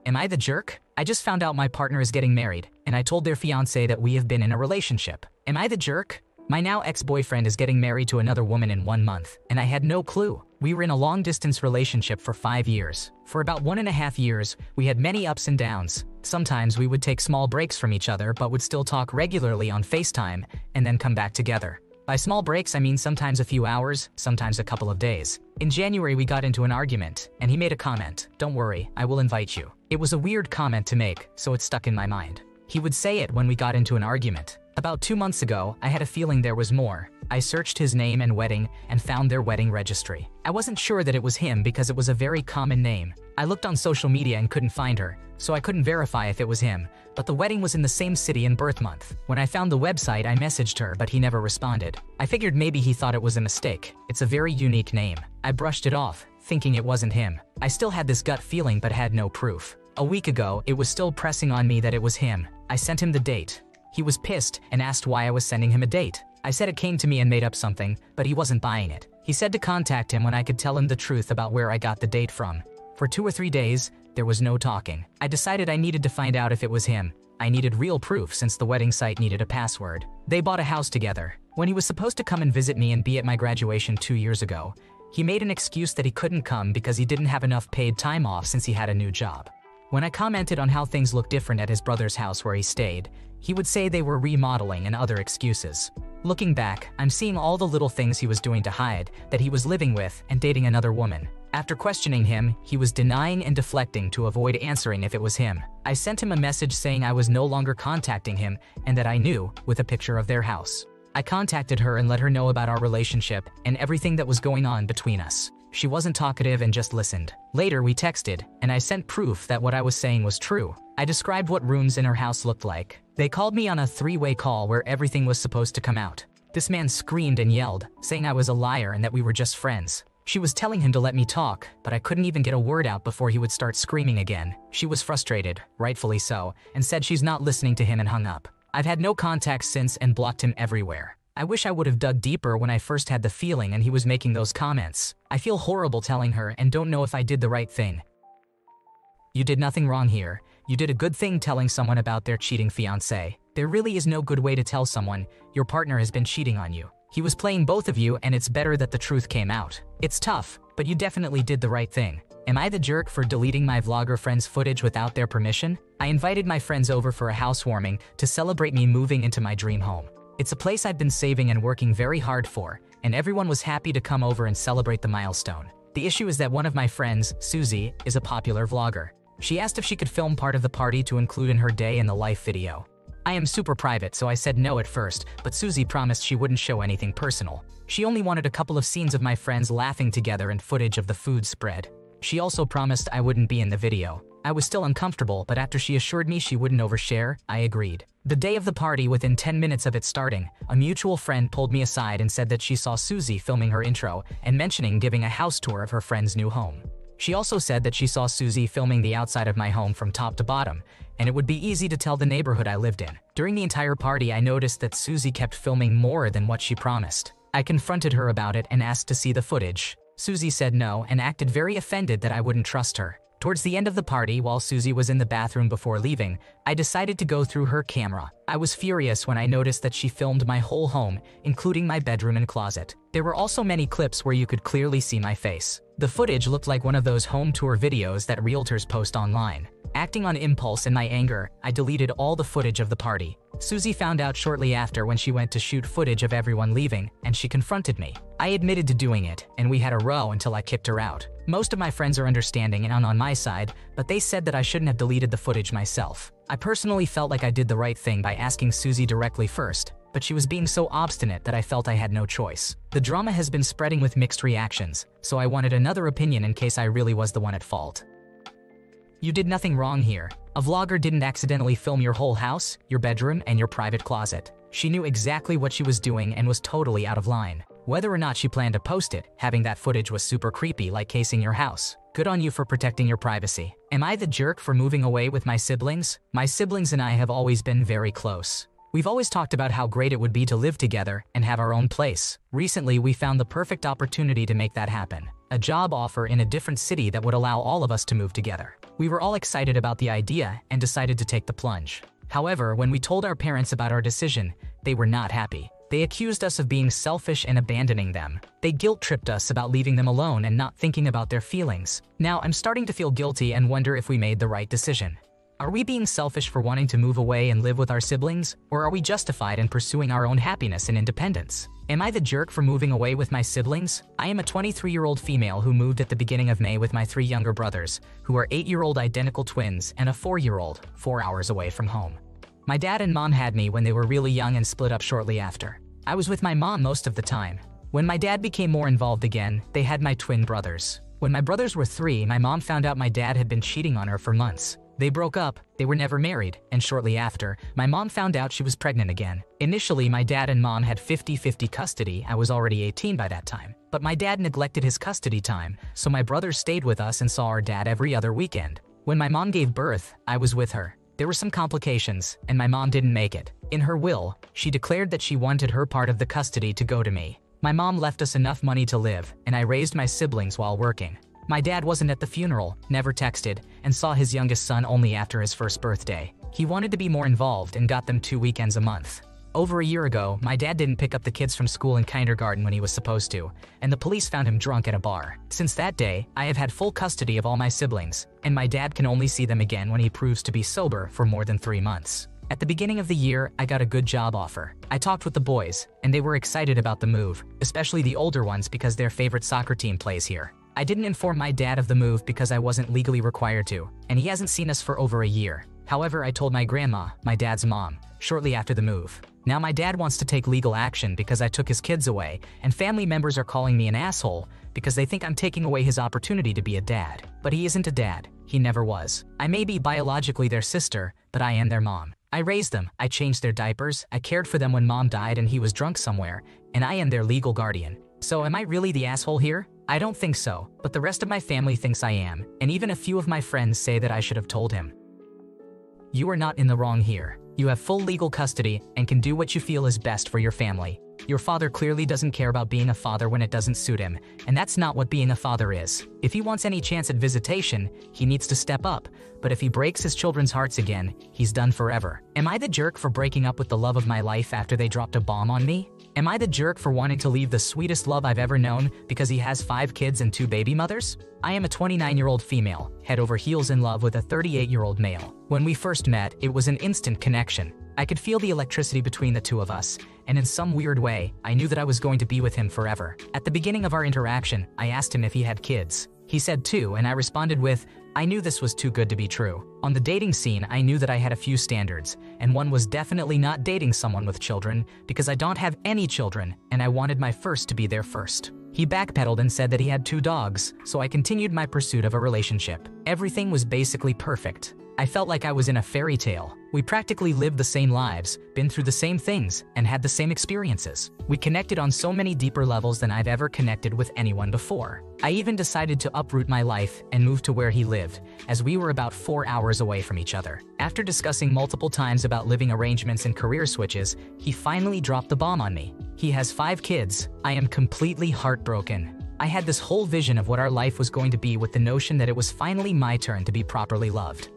Am I the jerk? I just found out my partner is getting married, and I told their fiancé that we have been in a relationship. Am I the jerk? My now ex-boyfriend is getting married to another woman in 1 month, and I had no clue. We were in a long-distance relationship for 5 years. For about 1.5 years, we had many ups and downs. Sometimes we would take small breaks from each other but would still talk regularly on FaceTime and then come back together. By small breaks, I mean sometimes a few hours, sometimes a couple of days. In January, we got into an argument, and he made a comment, "Don't worry, I will invite you." It was a weird comment to make, so it stuck in my mind. He would say it when we got into an argument. About 2 months ago, I had a feeling there was more. I searched his name and wedding and found their wedding registry. I wasn't sure that it was him because it was a very common name. I looked on social media and couldn't find her, so I couldn't verify if it was him, but the wedding was in the same city and birth month. When I found the website, I messaged her, but he never responded. I figured maybe he thought it was a mistake. It's a very unique name. I brushed it off, thinking it wasn't him. I still had this gut feeling but had no proof. A week ago, it was still pressing on me that it was him. I sent him the date. He was pissed and asked why I was sending him a date. I said it came to me and made up something, but he wasn't buying it. He said to contact him when I could tell him the truth about where I got the date from. For 2 or 3 days, there was no talking. I decided I needed to find out if it was him. I needed real proof since the wedding site needed a password. They bought a house together. When he was supposed to come and visit me and be at my graduation 2 years ago, he made an excuse that he couldn't come because he didn't have enough paid time off since he had a new job. When I commented on how things looked different at his brother's house where he stayed, he would say they were remodeling and other excuses. Looking back, I'm seeing all the little things he was doing to hide that he was living with and dating another woman. After questioning him, he was denying and deflecting to avoid answering if it was him. I sent him a message saying I was no longer contacting him and that I knew, with a picture of their house. I contacted her and let her know about our relationship and everything that was going on between us. She wasn't talkative and just listened. Later, we texted, and I sent proof that what I was saying was true. I described what rooms in her house looked like. They called me on a 3-way call where everything was supposed to come out. This man screamed and yelled, saying I was a liar and that we were just friends. She was telling him to let me talk, but I couldn't even get a word out before he would start screaming again. She was frustrated, rightfully so, and said she's not listening to him and hung up. I've had no contact since and blocked him everywhere. I wish I would have dug deeper when I first had the feeling and he was making those comments. I feel horrible telling her and don't know if I did the right thing. You did nothing wrong here. You did a good thing telling someone about their cheating fiancé. There really is no good way to tell someone your partner has been cheating on you. He was playing both of you and it's better that the truth came out. It's tough, but you definitely did the right thing. Am I the jerk for deleting my vlogger friends' footage without their permission? I invited my friends over for a housewarming to celebrate me moving into my dream home. It's a place I've been saving and working very hard for, and everyone was happy to come over and celebrate the milestone. The issue is that one of my friends, Susie, is a popular vlogger. She asked if she could film part of the party to include in her day in the life video. I am super private, so I said no at first, but Susie promised she wouldn't show anything personal. She only wanted a couple of scenes of my friends laughing together and footage of the food spread. She also promised I wouldn't be in the video. I was still uncomfortable, but after she assured me she wouldn't overshare, I agreed. The day of the party, within 10 minutes of it starting, a mutual friend pulled me aside and said that she saw Susie filming her intro and mentioning giving a house tour of her friend's new home. She also said that she saw Susie filming the outside of my home from top to bottom, and it would be easy to tell the neighborhood I lived in. During the entire party, I noticed that Susie kept filming more than what she promised. I confronted her about it and asked to see the footage. Susie said no and acted very offended that I wouldn't trust her. Towards the end of the party, while Susie was in the bathroom before leaving, I decided to go through her camera. I was furious when I noticed that she filmed my whole home, including my bedroom and closet. There were also many clips where you could clearly see my face. The footage looked like one of those home tour videos that realtors post online. Acting on impulse and my anger, I deleted all the footage of the party. Susie found out shortly after when she went to shoot footage of everyone leaving, and she confronted me. I admitted to doing it, and we had a row until I kicked her out. Most of my friends are understanding and on my side, but they said that I shouldn't have deleted the footage myself. I personally felt like I did the right thing by asking Susie directly first, but she was being so obstinate that I felt I had no choice. The drama has been spreading with mixed reactions, so I wanted another opinion in case I really was the one at fault. You did nothing wrong here. A vlogger didn't accidentally film your whole house, your bedroom, and your private closet. She knew exactly what she was doing and was totally out of line. Whether or not she planned to post it, having that footage was super creepy, like casing your house. Good on you for protecting your privacy. Am I the jerk for moving away with my siblings? My siblings and I have always been very close. We've always talked about how great it would be to live together and have our own place. Recently, we found the perfect opportunity to make that happen. A job offer in a different city that would allow all of us to move together. We were all excited about the idea and decided to take the plunge. However, when we told our parents about our decision, they were not happy. They accused us of being selfish and abandoning them. They guilt-tripped us about leaving them alone and not thinking about their feelings. Now, I'm starting to feel guilty and wonder if we made the right decision. Are we being selfish for wanting to move away and live with our siblings? Or are we justified in pursuing our own happiness and independence? Am I the jerk for moving away with my siblings? I am a 23-year-old female who moved at the beginning of May with my 3 younger brothers, who are 8-year-old identical twins and a 4-year-old, 4 hours away from home. My dad and mom had me when they were really young and split up shortly after. I was with my mom most of the time. When my dad became more involved again, they had my twin brothers. When my brothers were 3, my mom found out my dad had been cheating on her for months. They broke up, they were never married, and shortly after, my mom found out she was pregnant again. Initially, my dad and mom had 50-50 custody. I was already 18 by that time. But my dad neglected his custody time, so my brothers stayed with us and saw our dad every other weekend. When my mom gave birth, I was with her. There were some complications, and my mom didn't make it. In her will, she declared that she wanted her part of the custody to go to me. My mom left us enough money to live, and I raised my siblings while working. My dad wasn't at the funeral, never texted, and saw his youngest son only after his first birthday. He wanted to be more involved and got them 2 weekends a month. Over a year ago, my dad didn't pick up the kids from school and kindergarten when he was supposed to, and the police found him drunk at a bar. Since that day, I have had full custody of all my siblings, and my dad can only see them again when he proves to be sober for more than 3 months. At the beginning of the year, I got a good job offer. I talked with the boys, and they were excited about the move, especially the older ones because their favorite soccer team plays here. I didn't inform my dad of the move because I wasn't legally required to, and he hasn't seen us for over a year. However, I told my grandma, my dad's mom, shortly after the move. Now my dad wants to take legal action because I took his kids away, and family members are calling me an asshole because they think I'm taking away his opportunity to be a dad. But he isn't a dad. He never was. I may be biologically their sister, but I am their mom. I raised them, I changed their diapers, I cared for them when mom died and he was drunk somewhere, and I am their legal guardian. So am I really the asshole here? I don't think so, but the rest of my family thinks I am, and even a few of my friends say that I should have told him. You are not in the wrong here. You have full legal custody and can do what you feel is best for your family. Your father clearly doesn't care about being a father when it doesn't suit him, and that's not what being a father is. If he wants any chance at visitation, he needs to step up, but if he breaks his children's hearts again, he's done forever. Am I the jerk for breaking up with the love of my life after they dropped a bomb on me? Am I the jerk for wanting to leave the sweetest love I've ever known because he has 5 kids and 2 baby mothers? I am a 29-year-old female, head over heels in love with a 38-year-old male. When we first met, it was an instant connection. I could feel the electricity between the two of us, and in some weird way, I knew that I was going to be with him forever. At the beginning of our interaction, I asked him if he had kids. He said 2, and I responded with, I knew this was too good to be true. On the dating scene, I knew that I had a few standards, and one was definitely not dating someone with children, because I don't have any children, and I wanted my first to be their first. He backpedaled and said that he had 2 dogs, so I continued my pursuit of a relationship. Everything was basically perfect. I felt like I was in a fairy tale. We practically lived the same lives, been through the same things, and had the same experiences. We connected on so many deeper levels than I've ever connected with anyone before. I even decided to uproot my life and move to where he lived, as we were about 4 hours away from each other. After discussing multiple times about living arrangements and career switches, he finally dropped the bomb on me. He has 5 kids. I am completely heartbroken. I had this whole vision of what our life was going to be with the notion that it was finally my turn to be properly loved.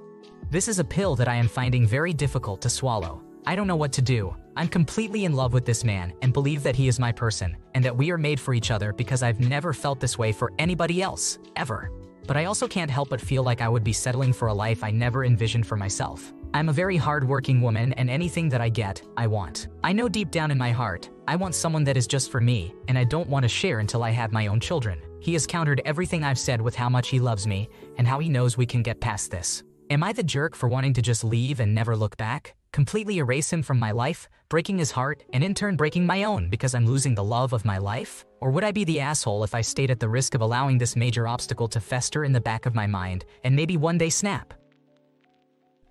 This is a pill that I am finding very difficult to swallow. I don't know what to do. I'm completely in love with this man and believe that he is my person and that we are made for each other because I've never felt this way for anybody else, ever. But I also can't help but feel like I would be settling for a life I never envisioned for myself. I'm a very hard-working woman, and anything that I get, I want. I know deep down in my heart, I want someone that is just for me, and I don't want to share until I have my own children. He has countered everything I've said with how much he loves me and how he knows we can get past this. Am I the jerk for wanting to just leave and never look back? Completely erase him from my life, breaking his heart, and in turn breaking my own because I'm losing the love of my life? Or would I be the asshole if I stayed at the risk of allowing this major obstacle to fester in the back of my mind and maybe one day snap?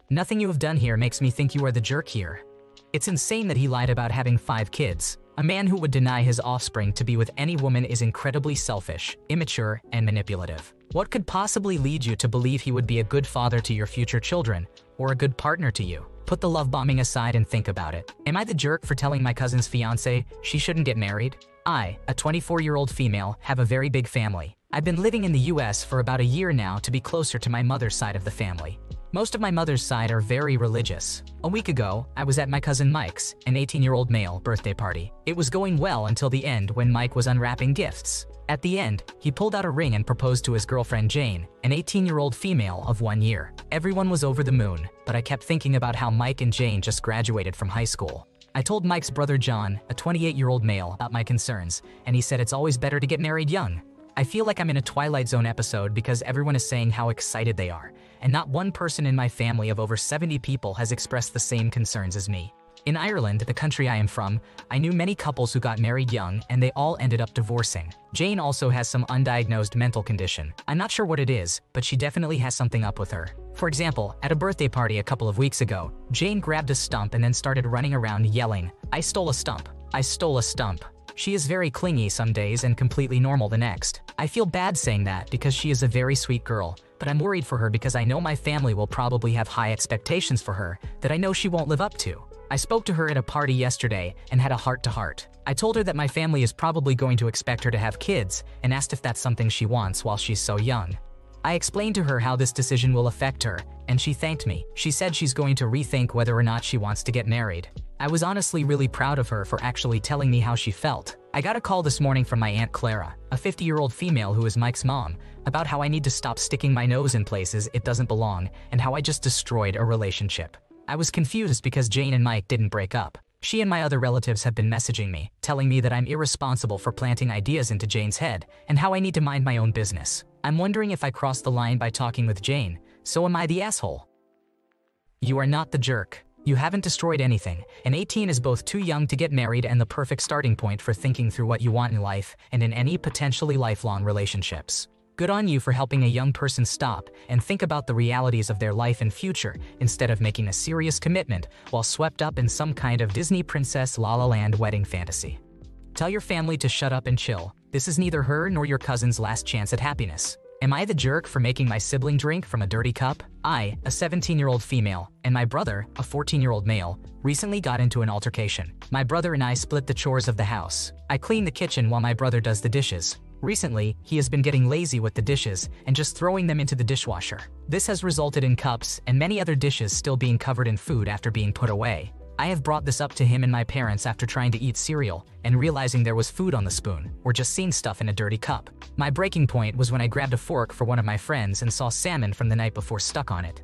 Nothing you have done here makes me think you are the jerk here. It's insane that he lied about having 5 kids. A man who would deny his offspring to be with any woman is incredibly selfish, immature, and manipulative. What could possibly lead you to believe he would be a good father to your future children, or a good partner to you? Put the love bombing aside and think about it. Am I the jerk for telling my cousin's fiancé she shouldn't get married? I, a 24-year-old female, have a very big family. I've been living in the US for about a year now to be closer to my mother's side of the family. Most of my mother's side are very religious. A week ago, I was at my cousin Mike's, an 18-year-old male, birthday party. It was going well until the end when Mike was unwrapping gifts. At the end, he pulled out a ring and proposed to his girlfriend Jane, an 18-year-old female of 1 year. Everyone was over the moon, but I kept thinking about how Mike and Jane just graduated from high school. I told Mike's brother John, a 28-year-old male, about my concerns, and he said it's always better to get married young. I feel like I'm in a Twilight Zone episode because everyone is saying how excited they are, and not one person in my family of over 70 people has expressed the same concerns as me. In Ireland, the country I am from, I knew many couples who got married young and they all ended up divorcing. Jane also has some undiagnosed mental condition. I'm not sure what it is, but she definitely has something up with her. For example, at a birthday party a couple of weeks ago, Jane grabbed a stump and then started running around yelling, "I stole a stump! I stole a stump!" She is very clingy some days and completely normal the next. I feel bad saying that because she is a very sweet girl, but I'm worried for her because I know my family will probably have high expectations for her that I know she won't live up to. I spoke to her at a party yesterday and had a heart-to-heart. I told her that my family is probably going to expect her to have kids and asked if that's something she wants while she's so young. I explained to her how this decision will affect her, and she thanked me. She said she's going to rethink whether or not she wants to get married. I was honestly really proud of her for actually telling me how she felt. I got a call this morning from my Aunt Clara, a 50-year-old female who is Mike's mom, about how I need to stop sticking my nose in places it doesn't belong and how I just destroyed a relationship. I was confused because Jane and Mike didn't break up. She and my other relatives have been messaging me, telling me that I'm irresponsible for planting ideas into Jane's head and how I need to mind my own business. I'm wondering if I crossed the line by talking with Jane, so am I the asshole? You are not the jerk. You haven't destroyed anything, and 18 is both too young to get married and the perfect starting point for thinking through what you want in life and in any potentially lifelong relationships. Good on you for helping a young person stop and think about the realities of their life and future instead of making a serious commitment while swept up in some kind of Disney Princess La La Land wedding fantasy. Tell your family to shut up and chill. This is neither her nor your cousin's last chance at happiness. Am I the jerk for making my sibling drink from a dirty cup? I, a 17-year-old female, and my brother, a 14-year-old male, recently got into an altercation. My brother and I split the chores of the house. I clean the kitchen while my brother does the dishes. Recently, he has been getting lazy with the dishes and just throwing them into the dishwasher. This has resulted in cups and many other dishes still being covered in food after being put away. I have brought this up to him and my parents after trying to eat cereal and realizing there was food on the spoon, or just seeing stuff in a dirty cup. My breaking point was when I grabbed a fork for one of my friends and saw salmon from the night before stuck on it.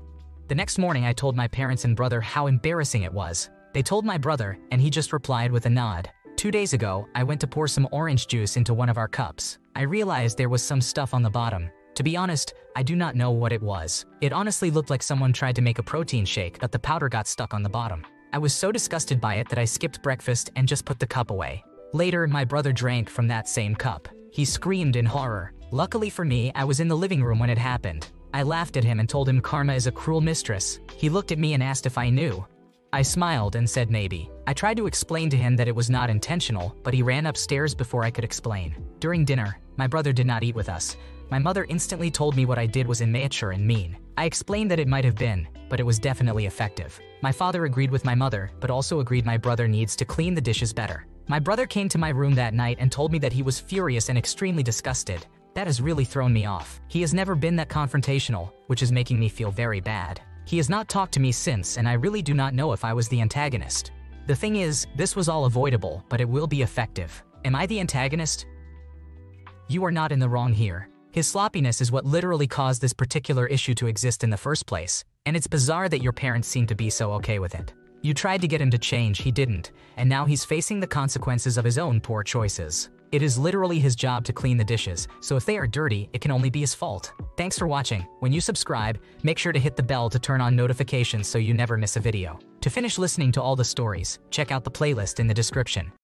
The next morning I told my parents and brother how embarrassing it was. They told my brother, and he just replied with a nod. 2 days ago, I went to pour some orange juice into one of our cups. I realized there was some stuff on the bottom. To be honest, I do not know what it was. It honestly looked like someone tried to make a protein shake, but the powder got stuck on the bottom. I was so disgusted by it that I skipped breakfast and just put the cup away. Later, my brother drank from that same cup. He screamed in horror. Luckily for me, I was in the living room when it happened. I laughed at him and told him karma is a cruel mistress. He looked at me and asked if I knew. I smiled and said maybe. I tried to explain to him that it was not intentional, but he ran upstairs before I could explain. During dinner, my brother did not eat with us. My mother instantly told me what I did was immature and mean. I explained that it might have been, but it was definitely effective. My father agreed with my mother, but also agreed my brother needs to clean the dishes better. My brother came to my room that night and told me that he was furious and extremely disgusted. That has really thrown me off. He has never been that confrontational, which is making me feel very bad. He has not talked to me since, and I really do not know if I was the antagonist. The thing is, this was all avoidable, but it will be effective. Am I the antagonist? You are not in the wrong here. His sloppiness is what literally caused this particular issue to exist in the first place, and it's bizarre that your parents seem to be so okay with it. You tried to get him to change, he didn't, and now he's facing the consequences of his own poor choices. It is literally his job to clean the dishes, so if they are dirty, it can only be his fault. Thanks for watching. When you subscribe, make sure to hit the bell to turn on notifications so you never miss a video. To finish listening to all the stories, check out the playlist in the description.